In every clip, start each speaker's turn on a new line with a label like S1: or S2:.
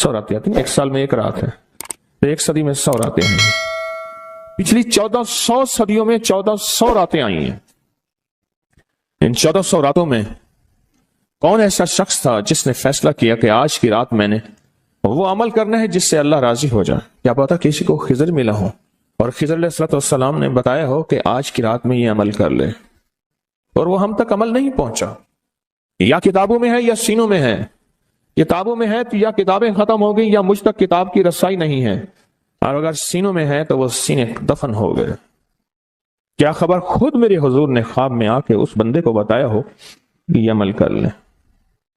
S1: 100 راتیں آتی ہیں، ایک سال میں ایک رات ہے تو ایک صدی میں 100 راتیں آئی ہیں۔ پچھلی 1400 صدیوں میں 1400 راتیں آئی ہیں۔ ان 1400 راتوں میں کون ایسا شخص تھا جس نے فیصلہ کیا کہ آج کی رات میں نے وہ عمل کرنا ہے جس سے اللہ راضی ہو جائے؟ کیا پتا کسی کو خضر ملا ہو اور خضر علیہ السلام نے بتایا ہو کہ آج کی رات میں یہ عمل کر لے، اور وہ ہم تک عمل نہیں پہنچا۔ یا کتابوں میں ہے یا سینوں میں ہے۔ کتابوں میں ہے تو یا کتابیں ختم ہو گئی یا مجھ تک کتاب کی رسائی نہیں ہے، اور اگر سینوں میں ہے تو وہ سینے دفن ہو گئے۔ کیا خبر خود میرے حضور نے خواب میں آ کے اس بندے کو بتایا ہو کہ یہ عمل کر لے،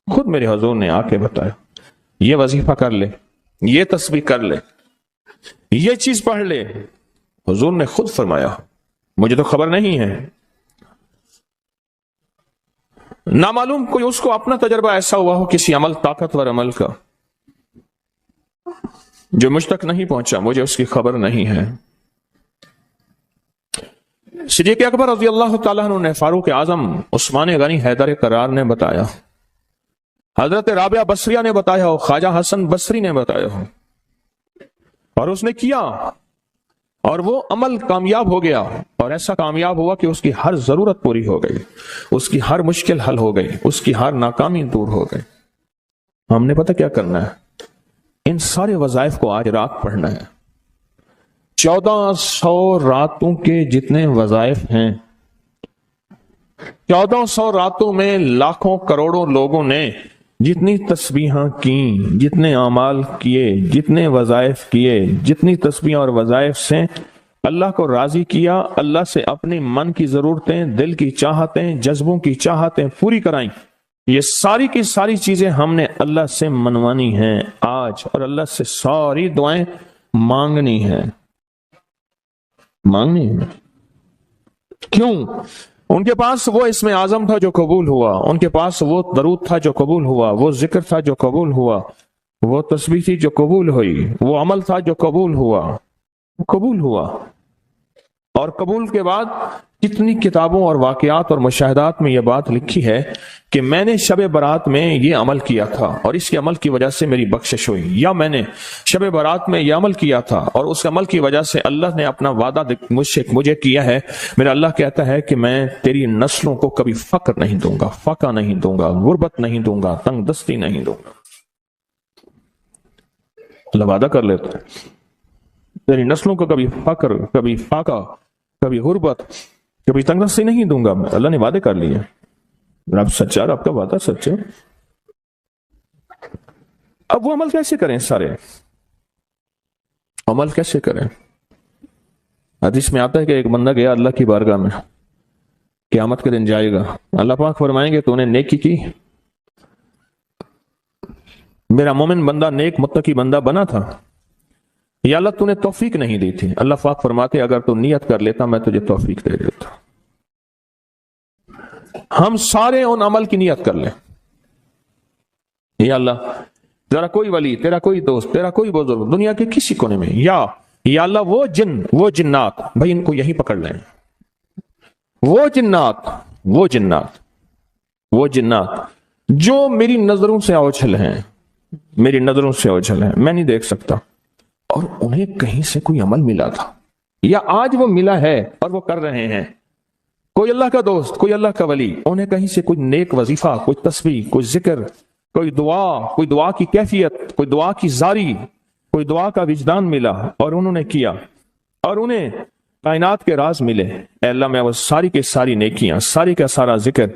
S1: خود میرے حضور نے آ کے بتایا یہ وظیفہ کر لے، یہ تسبیح کر لے، یہ چیز پڑھ لے، حضور نے خود فرمایا مجھے تو خبر نہیں ہے۔ نامعلوم کوئی اس کو اپنا تجربہ ایسا ہوا ہو کسی عمل، طاقتور عمل کا، جو مجھ تک نہیں پہنچا، مجھے اس کی خبر نہیں ہے۔ صدیق اکبر رضی اللہ تعالیٰ عنہ نے فاروق اعظم عثمان غنی حیدر کرار نے بتایا، حضرت رابعہ بصریہ نے بتایا ہو، خواجہ حسن بصری نے بتایا ہو، اور اس نے کیا اور وہ عمل کامیاب ہو گیا، اور ایسا کامیاب ہوا کہ اس کی ہر ضرورت پوری ہو گئی، اس کی ہر مشکل حل ہو گئی، اس کی ہر ناکامی دور ہو گئی۔ ہم نے پتہ کیا کرنا ہے؟ ان سارے وظائف کو آج رات پڑھنا ہے۔ 1400 راتوں کے جتنے وظائف ہیں، 1400 راتوں میں لاکھوں کروڑوں لوگوں نے جتنی تسبیحاں کیں، جتنے اعمال کیے، جتنے وظائف کیے، جتنی تسبیحاں اور وظائف سے اللہ کو راضی کیا، اللہ سے اپنی من کی ضرورتیں، دل کی چاہتیں، جذبوں کی چاہتیں پوری کرائیں، یہ ساری کی ساری چیزیں ہم نے اللہ سے منوانی ہیں آج، اور اللہ سے ساری دعائیں مانگنی ہیں۔ مانگنی ہے کیوں؟ ان کے پاس وہ اسم اعظم تھا جو قبول ہوا، ان کے پاس وہ درود تھا جو قبول ہوا، وہ ذکر تھا جو قبول ہوا، وہ تسبیح تھی جو قبول ہوئی، وہ عمل تھا جو قبول ہوا۔ اور قبول کے بعد کتنی کتابوں اور واقعات اور مشاہدات میں یہ بات لکھی ہے کہ میں نے شب برات میں یہ عمل کیا تھا اور اس کے عمل کی وجہ سے میری بخشش ہوئی، یا میں نے شب برات میں یہ عمل کیا تھا اور اس عمل کی وجہ سے اللہ نے اپنا وعدہ مجھے کیا ہے، میرا اللہ کہتا ہے کہ میں تیری نسلوں کو کبھی فقر نہیں دوں گا، فقہ نہیں دوں گا، غربت نہیں دوں گا، تنگ دستی نہیں دوں گا۔ اللہ وعدہ کر لیتا ہے تیری نسلوں کو کبھی فقر، کبھی فاقہ، کبھی غربت، کبھی تنگ دستی نہیں دوں گا۔ اللہ نے وعدے کر لیے، رب سچا، رب کا وعدہ سچا۔ اب وہ عمل کیسے کریں؟ سارے عمل کیسے کریں؟ حدیث میں آتا ہے کہ ایک بندہ گیا اللہ کی بارگاہ میں، قیامت کے دن جائے گا، اللہ پاک فرمائیں گے تو نے نیکی کی، میرا مومن بندہ نیک متقی بندہ بنا تھا، یا اللہ تو نے توفیق نہیں دی تھی؟ اللہ پاک فرماتے اگر تو نیت کر لیتا میں تجھے توفیق دے دیتا۔ ہم سارے ان عمل کی نیت کر لیں، یا اللہ ذرا کوئی ولی، تیرا کوئی دوست، تیرا کوئی بزرگ دنیا کے کسی کونے میں، یا اللہ وہ جن، وہ جنات، بھائی ان کو یہی پکڑ لیں، وہ جنات جو میری نظروں سے اوجھل ہیں، میں نہیں دیکھ سکتا، اور انہیں کہیں سے کوئی عمل ملا تھا یا آج وہ ملا ہے اور وہ کر رہے ہیں، کوئی اللہ کا دوست، کوئی اللہ کا ولی، انہیں کہیں سے کوئی نیک وظیفہ، کوئی تسبیح، کوئی ذکر، کوئی دعا کی کیفیت، کوئی دعا کی زاری، کوئی دعا کا وجدان ملا اور انہوں نے کیا، اور انہیں کائنات کے راز ملے۔ اے اللہ میں وہ ساری کی ساری نیکیاں، ساری کا سارا ذکر،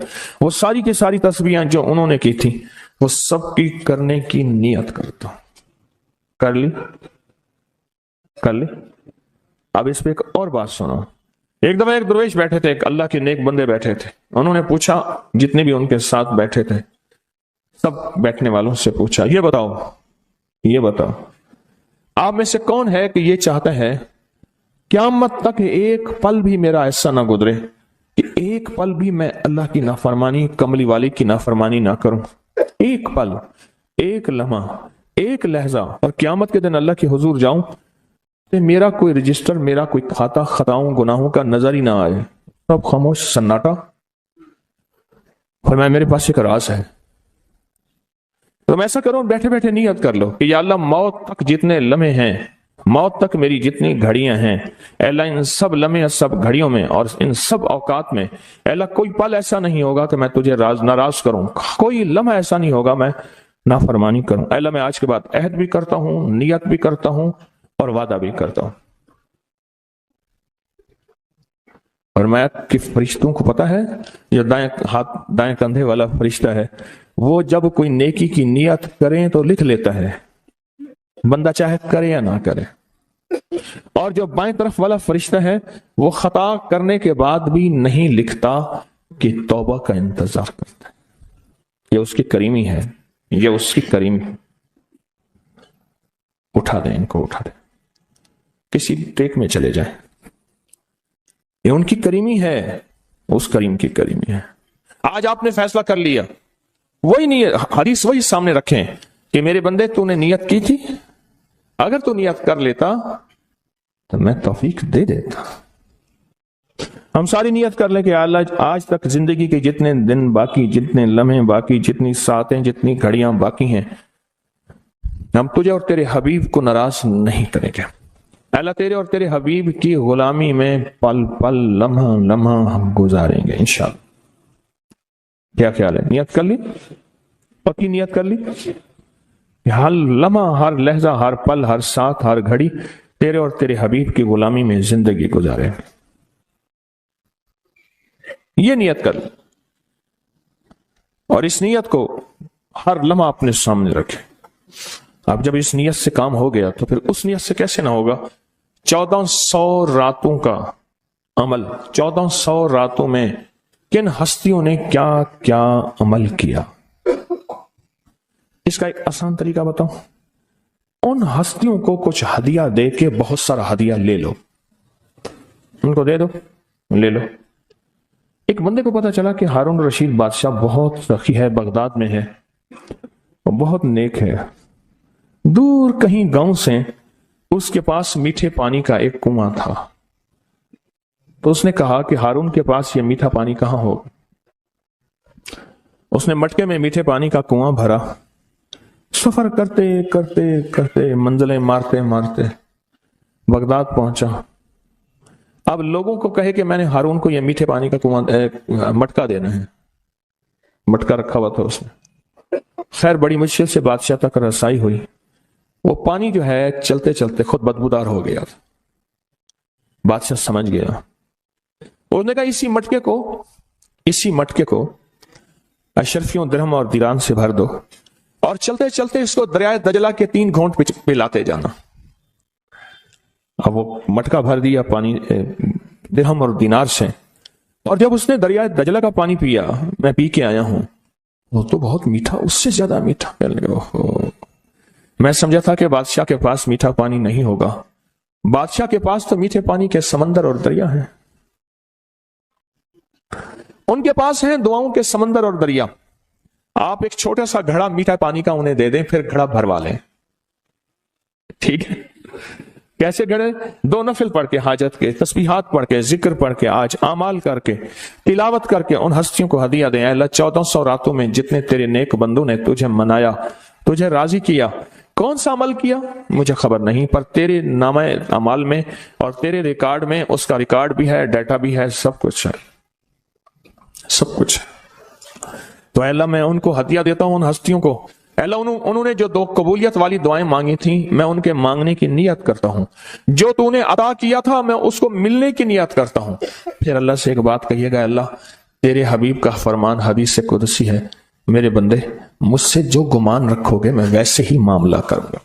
S1: وہ ساری کی ساری تسبیحاں جو انہوں نے کی تھی، وہ سب کی کرنے کی نیت کرتا ہوں۔ کر لی؟ اب اس پہ ایک اور بات سنو۔ ایک دفعہ ایک درویش بیٹھے تھے، ایک اللہ کے نیک بندے بیٹھے تھے، انہوں نے پوچھا، جتنے بھی ان کے ساتھ بیٹھے تھے سب بیٹھنے والوں سے پوچھا، یہ بتاؤ آپ میں سے کون ہے کہ یہ چاہتا ہے قیامت تک ایک پل بھی میرا ایسا نہ گزرے کہ ایک پل بھی میں اللہ کی نافرمانی، کملی والی کی نافرمانی نہ کروں؟ ایک پل، ایک لمحہ، ایک لہجہ، اور قیامت کے دن اللہ کے حضور جاؤں کہ میرا کوئی رجسٹر، میرا کوئی کھاتا خطاؤں گناہوں کا نظر ہی نہ آئے، سب خاموش، سناٹا۔ فرمایا میرے پاس ایک راز ہے، تم ایسا کرو، بیٹھے بیٹھے نیت کر لو کہ یا اللہ موت تک جتنے لمحے ہیں، موت تک میری جتنی گھڑیاں ہیں، اے اللہ ان سب لمحے، سب گھڑیوں میں اور ان سب اوقات میں اے اللہ کوئی پل ایسا نہیں ہوگا کہ میں تجھے ناراض کروں، کوئی لمحہ ایسا نہیں ہوگا میں نافرمانی کروں۔ اے اللہ میں آج کے بعد عہد بھی کرتا ہوں، نیت بھی کرتا ہوں اور وعدہ بھی کرتا ہوں۔ اور میں کہ فرشتوں کو پتا ہے، جو دائیں کندھے والا فرشتہ ہے وہ جب کوئی نیکی کی نیت کریں تو لکھ لیتا ہے، بندہ چاہے کرے یا نہ کرے۔ اور جو بائیں طرف والا فرشتہ ہے وہ خطا کرنے کے بعد بھی نہیں لکھتا کہ توبہ کا انتظار کرتا ہے۔ یہ اس کی کریمی ہے، یہ اس کی کریمی۔ اٹھا دیں ان کو، اٹھا دیں، کسی ٹیک میں چلے جائیں، یہ ان کی کریمی ہے، اس کریم کی کریمی ہے۔ آج آپ نے فیصلہ کر لیا، وہی نیت، حدیث وہی سامنے رکھیں کہ میرے بندے تو نے نیت کی تھی، اگر تو نیت کر لیتا تو میں توفیق دے دیتا۔ ہم ساری نیت کر لیں کہ اللہ آج تک زندگی کے جتنے دن باقی، جتنے لمحے باقی، جتنی ساعتیں، جتنی گھڑیاں باقی ہیں، ہم تجھے اور تیرے حبیب کو ناراض نہیں کریں گے۔ اللہ تیرے اور تیرے حبیب کی غلامی میں پل پل، لمحہ لمحہ ہم گزاریں گے انشاءاللہ۔ کیا خیال ہے؟ نیت کر لی؟ پکی نیت کر لی؟ ہر لمحہ، ہر لہجہ، ہر پل، ہر ساتھ، ہر گھڑی تیرے اور تیرے حبیب کی غلامی میں زندگی گزارے۔ یہ نیت کر لی، اور اس نیت کو ہر لمحہ اپنے سامنے رکھے۔ اب جب اس نیت سے کام ہو گیا تو پھر اس نیت سے کیسے نہ ہوگا؟ 1400 راتوں کا عمل، 1400 راتوں میں کن ہستیوں نے کیا کیا عمل کیا، اس کا ایک آسان طریقہ بتاؤں۔ ان ہستیوں کو کچھ ہدیہ دے کے بہت سارا ہدیہ لے لو، ان کو دے دو، لے لو۔ ایک بندے کو پتا چلا کہ ہارون رشید بادشاہ بہت سخی ہے، بغداد میں ہے، اور بہت نیک ہے۔ دور کہیں گاؤں سے اس کے پاس میٹھے پانی کا ایک کنواں تھا، تو اس نے کہا کہ ہارون کے پاس یہ میٹھا پانی کہاں ہوگا؟ اس نے مٹکے میں میٹھے پانی کا کنواں بھرا، سفر کرتے کرتے کرتے، منزلیں مارتے مارتے بغداد پہنچا۔ اب لوگوں کو کہے کہ میں نے ہارون کو یہ میٹھے پانی کا کنواں مٹکا دینا ہے، مٹکا رکھا ہوا تھا اس نے۔ خیر بڑی مشکل سے بادشاہ تک رسائی ہوئی، وہ پانی جو ہے چلتے چلتے خود بدبودار ہو گیا۔ بادشاہ سمجھ گیا، انہوں نے کہا اسی مٹکے کو اشرفیوں، درہم اور دیران سے بھر دو، اور چلتے چلتے اس کو دریائے دجلہ کے 3 گھونٹ پلاتے جانا۔ اب وہ مٹکا بھر دیا پانی درہم اور دینار سے، اور جب اس نے دریائے دجلہ کا پانی پیا، میں پی کے آیا ہوں، وہ تو بہت میٹھا، اس سے زیادہ میٹھا۔ میں سمجھا تھا کہ بادشاہ کے پاس میٹھا پانی نہیں ہوگا، بادشاہ کے پاس تو میٹھے پانی کے سمندر اور دریا ہیں، ان کے پاس ہیں دعاؤں کے سمندر اور دریا۔ آپ ایک چھوٹا سا گھڑا میٹھا پانی کا انہیں دے دیں، پھر گھڑا بھروا لیں، ٹھیک ہے؟ کیسے گھڑے؟ 2 نفل پڑھ کے، حاجت کے، تسبیحات پڑھ کے، ذکر پڑھ کے، آج اعمال کر کے، تلاوت کر کے ان ہستیوں کو ہدیہ دیں۔ اے اللہ 1400 راتوں میں جتنے تیرے نیک بندوں نے تجھے منایا، تجھے راضی کیا، کون سا عمل کیا مجھے خبر نہیں، پر تیرے نامہ اعمال میں اور تیرے ریکارڈ میں اس کا ریکارڈ بھی ہے، ڈیٹا بھی ہے، سب کچھ ہے، سب کچھ ہے۔ تو اے اللہ میں ان کو ہدیہ دیتا ہوں، ان ہستیوں کو۔ اے اللہ انہوں نے جو 2 قبولیت والی دعائیں مانگی تھیں، میں ان کے مانگنے کی نیت کرتا ہوں، جو تو نے عطا کیا تھا میں اس کو ملنے کی نیت کرتا ہوں۔ پھر اللہ سے ایک بات کہیے گا، اللہ تیرے حبیب کا فرمان حدیث قدسی ہے، میرے بندے مجھ سے جو گمان رکھو گے میں ویسے ہی معاملہ کروں گا۔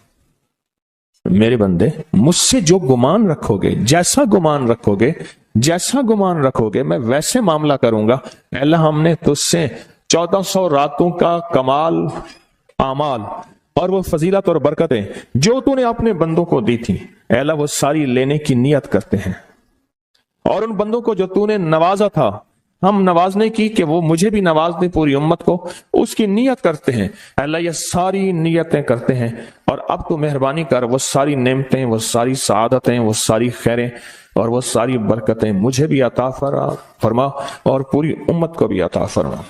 S1: میرے بندے مجھ سے جو گمان رکھو گے، جیسا گمان رکھو گے، جیسا گمان رکھو گے میں ویسے معاملہ کروں گا۔ اے اللہ ہم نے تجھ سے 1400 راتوں کا کمال اعمال اور وہ فضیلت اور برکتیں جو تو نے اپنے بندوں کو دی تھی، اے اللہ وہ ساری لینے کی نیت کرتے ہیں، اور ان بندوں کو جو تو نے نوازا تھا ہم نوازنے کی کہ وہ مجھے بھی نواز دے، پوری امت کو، اس کی نیت کرتے ہیں۔ اے اللہ یہ ساری نیتیں کرتے ہیں، اور اب تو مہربانی کر وہ ساری نعمتیں، وہ ساری سعادتیں، وہ ساری خیریں اور وہ ساری برکتیں مجھے بھی عطا فرما اور پوری امت کو بھی عطا فرما،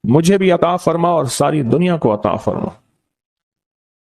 S1: مجھے بھی عطا فرما اور ساری دنیا کو عطا فرما۔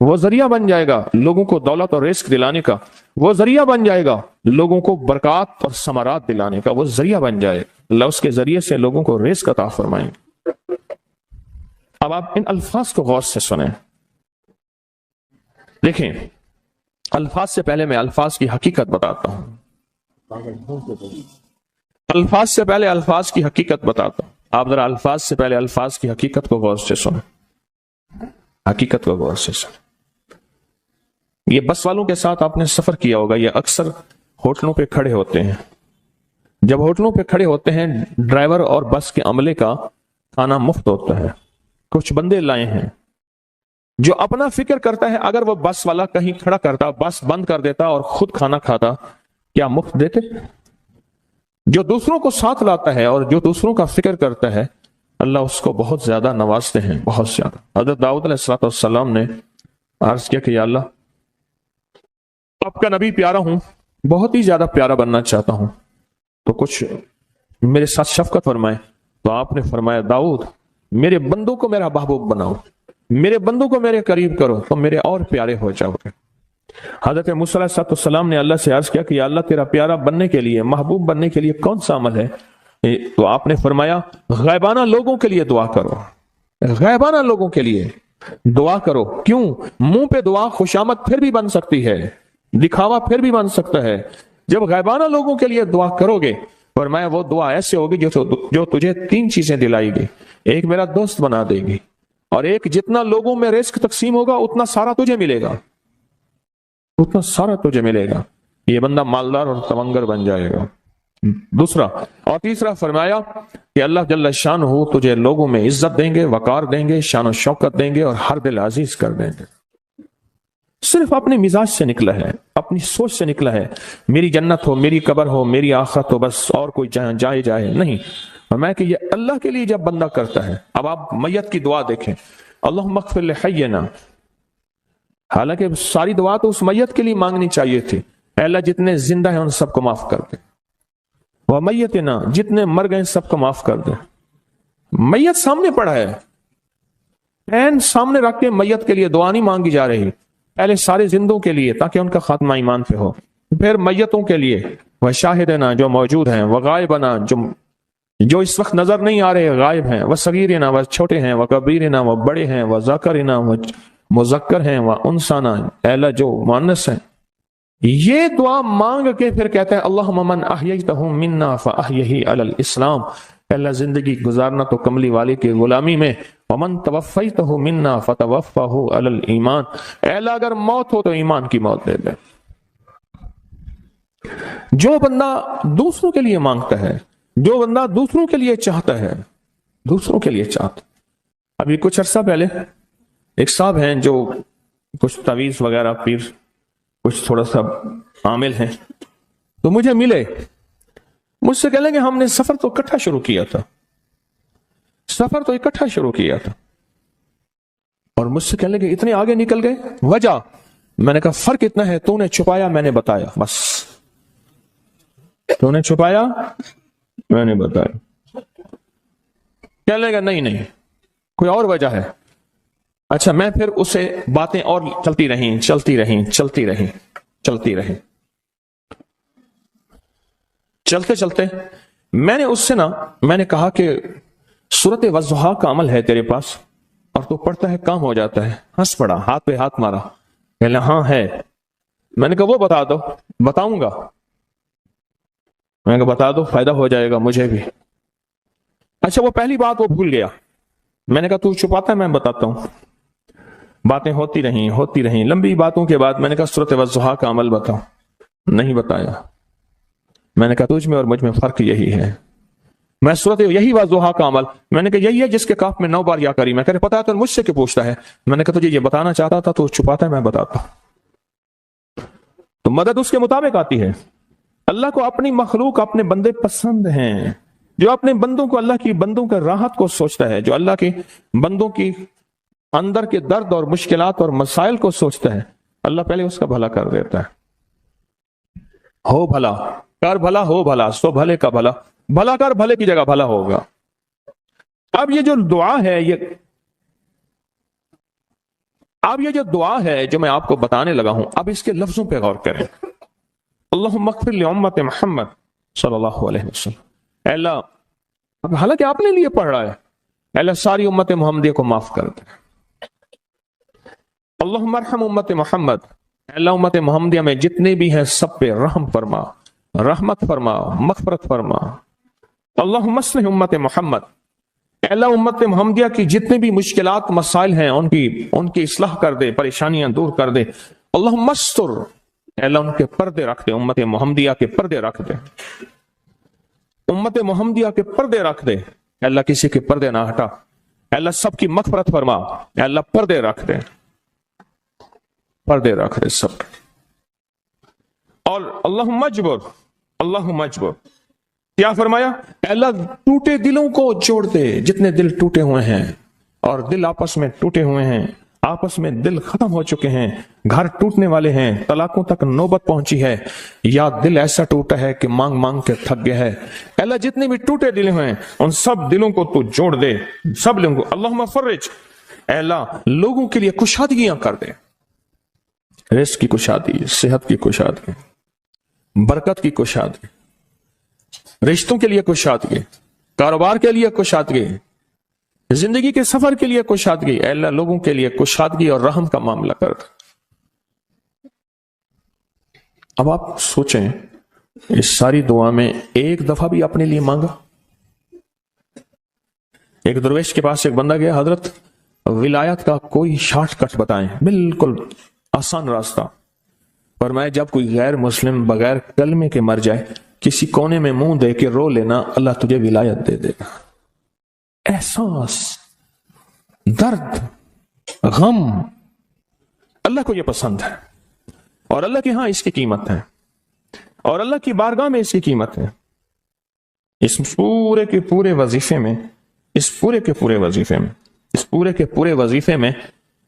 S1: وہ ذریعہ بن جائے گا لوگوں کو دولت اور رزق دلانے کا، وہ ذریعہ بن جائے گا لوگوں کو برکات اور ثمرات دلانے کا، وہ ذریعہ بن جائے، اللہ اس کے ذریعے سے لوگوں کو رزق عطا فرمائیں گے۔ اب آپ ان الفاظ کو غور سے سنیں، دیکھیں الفاظ سے پہلے میں الفاظ کی حقیقت بتاتا ہوں، الفاظ سے پہلے الفاظ کی حقیقت بتاتا ہوں، آپ ذرا الفاظ سے پہلے الفاظ کی حقیقت کو غور سے سنیں، حقیقت کو غور سے سنیں۔ یہ بس والوں کے ساتھ آپ نے سفر کیا ہوگا، یہ اکثر ہوٹلوں پہ کھڑے ہوتے ہیں، جب ہوٹلوں پہ کھڑے ہوتے ہیں ڈرائیور اور بس کے عملے کا کھانا مفت ہوتا ہے، کچھ بندے لائے ہیں جو اپنا فکر کرتا ہے اگر وہ بس والا کہیں کھڑا کرتا، بس بند کر دیتا اور خود کھانا کھاتا، کیا مفت دیتے؟ جو دوسروں کو ساتھ لاتا ہے اور جو دوسروں کا فکر کرتا ہے اللہ اس کو بہت زیادہ نوازتے ہیں، بہت زیادہ۔ حضرت داؤد علیہ السلام نے عرض کیا کہ یا اللہ آپ کا نبی پیارا ہوں، بہت ہی زیادہ پیارا بننا چاہتا ہوں، تو کچھ میرے ساتھ شفقت فرمائے۔ تو آپ نے فرمایا داؤد میرے بندوں کو میرا محبوب بناؤ، میرے بندوں کو میرے قریب کرو تو میرے اور پیارے ہو جاؤ گے۔ حضرت موسیٰ علیہ السلام نے اللہ سے عرض کیا کہ یا اللہ تیرا پیارا بننے کے لیے، محبوب بننے کے لیے کون سا عمل ہے؟ تو آپ نے فرمایا غائبانہ لوگوں کے لیے دعا کرو، غائبانہ لوگوں کے لیے دعا کرو۔ کیوں؟ منہ پہ دعا خوشامد پھر بھی بن سکتی ہے، دکھاوا پھر بھی بن سکتا ہے، جب غائبانہ لوگوں کے لیے دعا کرو گے فرمایا وہ دعا ایسے ہوگی جو تجھے 3 چیزیں دلائے گی، ایک میرا دوست بنا دے گی، اور ایک جتنا لوگوں میں رزق تقسیم ہوگا اتنا سارا تجھے ملے گا، اتنا سارا تجھے ملے گا، یہ بندہ مالدار اور تونگر بن جائے گا۔ دوسرا اور تیسرا فرمایا کہ اللہ جل شانہ تجھے لوگوں میں عزت دیں گے، وقار دیں گے، شان و شوکت دیں گے اور ہر دل عزیز کر دیں گے۔ صرف اپنے مزاج سے نکلا ہے، اپنی سوچ سے نکلا ہے میری جنت ہو، میری قبر ہو، میری آخرت ہو، بس اور کوئی جائے نہیں۔ فرمایا کہ یہ اللہ کے لیے جب بندہ کرتا ہے۔ اب آپ میت کی دعا دیکھیں، اللہم اغفر لحینا، حالانکہ ساری دعا تو اس میت کے لیے مانگنی چاہیے تھی، اے اللہ جتنے زندہ ہیں ان سب کو معاف کر دے، ومیتنا جتنے مر گئے سب کو معاف کر دے۔ میت سامنے پڑا ہے، عین سامنے رکھ کے میت کے لیے دعا نہیں مانگی جا رہی، پہلے سارے زندوں کے لیے تاکہ ان کا خاتمہ ایمان پہ ہو، پھر میتوں کے لیے وشاہدنا جو موجود ہیں، وغائبنا جو اس وقت نظر نہیں آ رہے غائب ہیں، وصغیرنا وہ چھوٹے ہیں، وکبیرنا وہ بڑے ہیں، وذکرنا وہ مذکر ہیں، وانثانا اے اللہ جو مؤنث ہیں۔ یہ دعا مانگ کے پھر کہتا ہے اللہم من احییتہ منا فاحیہ علی الاسلام، اے اللہ زندگی گزارنا تو کملی والے کی غلامی میں، ومن توفیتہ منا فتوفہ علی الایمان، اے اللہ اگر موت ہو تو ایمان کی موت دے دے۔ جو بندہ دوسروں کے لیے مانگتا ہے، جو بندہ دوسروں کے لیے چاہتا ہے، دوسروں کے لیے چاہتا۔ ابھی کچھ عرصہ پہلے ایک صاحب ہیں جو کچھ تعویذ وغیرہ پیر کچھ تھوڑا سا عامل ہیں، تو مجھے ملے، مجھ سے کہہ لیں کہ ہم نے سفر تو اکٹھا شروع کیا تھا، اور مجھ سے کہنے لگے اتنے آگے نکل گئے، وجہ؟ میں نے کہا فرق اتنا ہے تو نے چھپایا میں نے بتایا، بس تو نے چھپایا میں نے بتایا۔ کہنے لگا نہیں کوئی اور وجہ ہے۔ اچھا میں پھر اسے باتیں اور چلتی رہیں چلتے میں نے اس سے میں نے کہا کہ سورت والضحیٰ کا عمل ہے تیرے پاس اور تو پڑھتا ہے کام ہو جاتا ہے؟ ہنس پڑا، ہاتھ پہ ہاتھ مارا، کہنے ہاں ہے۔ میں نے کہا وہ بتا دو۔ بتاؤں گا، میں نے کہا بتا دو فائدہ ہو جائے گا مجھے بھی۔ اچھا وہ پہلی بات وہ بھول گیا، میں نے کہا تو چھپاتا ہے میں بتاتا ہوں۔ باتیں ہوتی رہیں لمبی باتوں کے بعد میں نے کہا سورت والضحیٰ کا عمل بتاؤ، نہیں بتایا۔ میں نے کہا تجھ میں اور مجھ میں فرق یہی ہے، میں سورت یہی والضحیٰ کا عمل، میں نے کہا یہی ہے جس کے کاف میں 9 بار یا کری، میں کہہ رہے پتا ہے تو مجھ سے کیوں پوچھتا ہے؟ میں نے کہا تجھے یہ بتانا چاہتا تھا تو چھپاتا ہے میں بتاتا ہوں۔ تو مدد اس کے مطابق آتی ہے۔ اللہ کو اپنی مخلوق اپنے بندے پسند ہیں، جو اپنے بندوں کو اللہ کی بندوں کے راحت کو سوچتا ہے، جو اللہ کے بندوں کی اندر کے درد اور مشکلات اور مسائل کو سوچتا ہے، اللہ پہلے اس کا بھلا کر دیتا ہے۔ ہو بھلا کر بھلا، ہو بھلا سو بھلے کا بھلا، بھلا کر بھلے کی جگہ بھلا ہوگا۔ اب یہ جو دعا ہے یہ اب یہ جو دعا ہے جو میں آپ کو بتانے لگا ہوں، اب اس کے لفظوں پہ غور کریں. اللہم اغفر لامت محمد صلی اللہ علیہ وسلم. اے اللہ، اب حالانکہ آپ نے لیے پڑھ رہا ہے، اے اللہ ساری امت محمدیہ کو معاف کر دے. اللہم ارحم امت محمد، اے اللہ امت محمدیہ میں جتنے بھی ہیں سب پہ رحم فرما، رحمت فرما، مغفرت فرما. اللہم اصلح امت محمد، اے اللہ امت محمدیہ کی جتنے بھی مشکلات مسائل ہیں ان کی اصلاح کر دے، پریشانیاں دور کر دے. اللہم استر، اے اللہ ان کے پردے رکھ دے، امت محمدیہ کے پردے رکھ دے، امت محمدیہ کے پردے رکھ دے. اے اللہ کسی کے پردے نہ ہٹا، اے اللہ سب کی مغفرت فرما، اے اللہ پردے رکھ دے، پردے رکھ دے سب. اور اللہم اجبر، کیا فرمایا؟ اے اللہ ٹوٹے دلوں کو جوڑ دے، جتنے دل ٹوٹے ہوئے ہیں اور دل آپس میں ٹوٹے ہوئے ہیں، آپس میں دل ختم ہو چکے ہیں، گھر ٹوٹنے والے ہیں، طلاقوں تک نوبت پہنچی ہے، یا دل ایسا ٹوٹا ہے کہ مانگ مانگ کے تھک گیا ہے. اے اللہ جتنے بھی ٹوٹے دل ہیں ان سب دلوں کو تو جوڑ دے، سب لوگوں کو. اللہم فرج، اے اللہ لوگوں کے لیے کشادگیاں کر دے، رزق کی کشادگی، صحت کی کشادگی، برکت کی کشادگی، رشتوں کے لیے کشادگی، کاروبار کے لیے کشادگی، زندگی کے سفر کے لیے کشادگی. اے اللہ لوگوں کے لیے کشادگی اور رحم کا معاملہ کر دے. اب آپ سوچیں اس ساری دعا میں ایک دفعہ بھی اپنے لیے مانگا؟ ایک درویش کے پاس ایک بندہ گیا، حضرت ولایت کا کوئی شارٹ کٹ بتائیں، بالکل آسان راستہ. فرمایا جب کوئی غیر مسلم بغیر کلمے کے مر جائے، کسی کونے میں منہ دے کے رو لینا، اللہ تجھے ولایت دے دے گا. احساس، درد، غم، اللہ کو یہ پسند ہے، اور اللہ کے ہاں اس کی قیمت ہے، اور اللہ کی بارگاہ میں اس کی قیمت ہے. اس پورے کے پورے وظیفے میں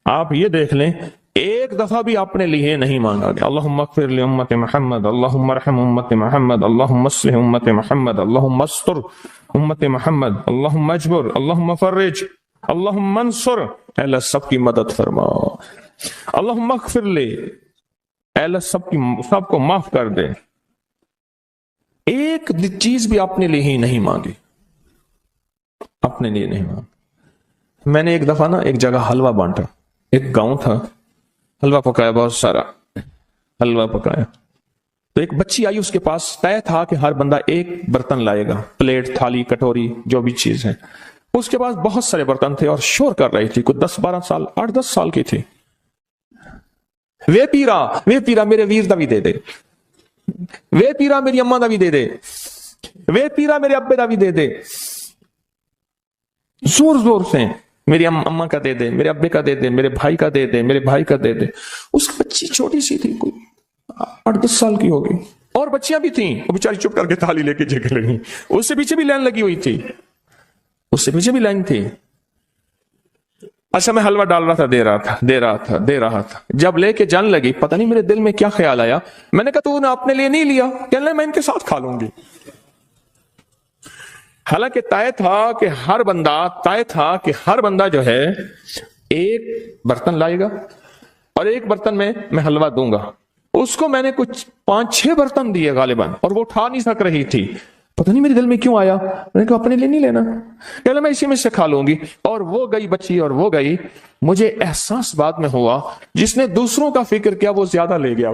S1: آپ یہ دیکھ لیں ایک دفعہ بھی اپنے لیے نہیں مانگا گیا. اللہم اغفر لامت محمد، اللہم ارحم امت محمد، اللہم اصلح امت محمد، اللہم استر امت محمد، اللہم اجبر، اللہم فرج، اللہم انصر. اے اللہ سب کی مدد فرما. اللہم اغفر لے، اے اللہ سب کو معاف کر دے. ایک چیز بھی اپنے لیے ہی نہیں مانگی، اپنے لیے نہیں مانگی. میں نے ایک دفعہ ایک جگہ حلوہ بانٹا، ایک گاؤں تھا، حلوہ پکایا، بہت سارا حلوہ پکایا. تو ایک بچی آئی، اس کے پاس طے تھا کہ ہر بندہ ایک برتن لائے گا، پلیٹ، تھالی، کٹوری، جو بھی چیز ہے. اس کے پاس بہت سارے برتن تھے اور شور کر رہی تھی، کوئی 10-12 سال، 8-10 سال کی تھی. وے پیرا میرے ویر دا بھی دے دے، وے پیرا میری اماں دا بھی دے دے، وے پیرا میرے ابے دا بھی دے دے. زور زور سے میری اماں کا دے دے، میرے ابے کا دے دے، میرے بھائی کا دے دے، میرے بھائی کا دے دے. اس کی بچی چھوٹی سی تھی، کوئی 8-10 سال کی ہوگی، اور بچیاں بھی تھیں. وہ بیچاری چپ کر کے تھالی لے کے جگہ لگی. اس سے پیچھے بھی لائن لگی ہوئی تھی، اس سے پیچھے بھی لائن تھی. اچھا میں حلوہ ڈال رہا تھا، دے رہا تھا. جب لے کے جان لگی، پتہ نہیں میرے دل میں کیا خیال آیا، میں نے کہا تو نے اپنے لیے نہیں لیا، کہنے لگا میں ان کے ساتھ کھا لوں گی. حالانکہ طے تھا کہ ہر بندہ جو ہے ایک برتن لائے گا اور ایک برتن میں حلوہ دوں گا. اس کو میں نے کچھ 5-6 برتن دیے غالباً، اور وہ اٹھا نہیں سک رہی تھی. پتہ نہیں میرے دل میں کیوں آیا، میں نے کہا اپنے لیے نہیں لینا، کہ میں اسی میں سے کھا لوں گی. اور وہ گئی بچی اور وہ گئی. مجھے احساس بعد میں ہوا جس نے دوسروں کا فکر کیا وہ زیادہ لے گیا.